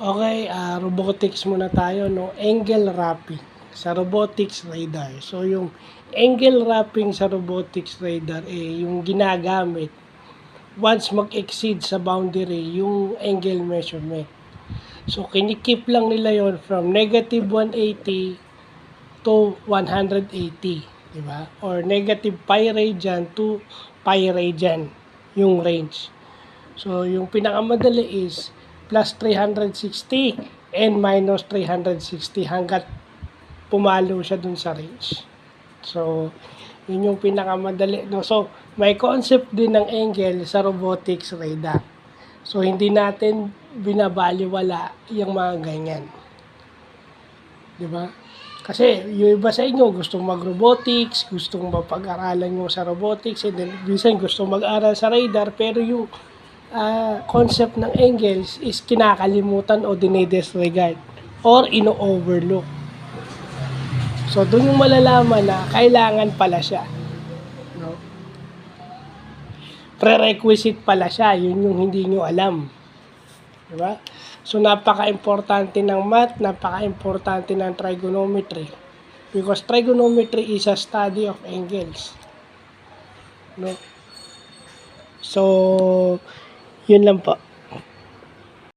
Okay, robotics muna tayo, no? Angle wrapping sa robotics radar. So, yung angle wrapping sa robotics radar, yung ginagamit once mag-exceed sa boundary yung angle measurement. So, kinikip lang nila yon from negative 180 to 180, di ba? Or negative pi radian to pi radian yung range. So, yung pinakamadali is plus 360 and minus 360 hanggat pumalo siya dun sa range. So, yun yung pinakamadali. No? So, may concept din ng angle sa robotics radar. So, hindi natin binabaliwala yung mga ganyan. Di ba? Kasi yung iba sa inyo gustong mag-robotics, gustong mapag-aralan yung sa robotics, and then minsan gustong mag-aral sa radar, pero yung concept ng angles is kinakalimutan o dinidisregard or ino-overlook. So, doon yung malalaman na kailangan pala siya. No? Prerequisite pala siya, yun yung hindi nyo alam. Diba? So, napaka-importante ng math, napaka-importante ng trigonometry. Because trigonometry is a study of angles. No? So, yun lang po.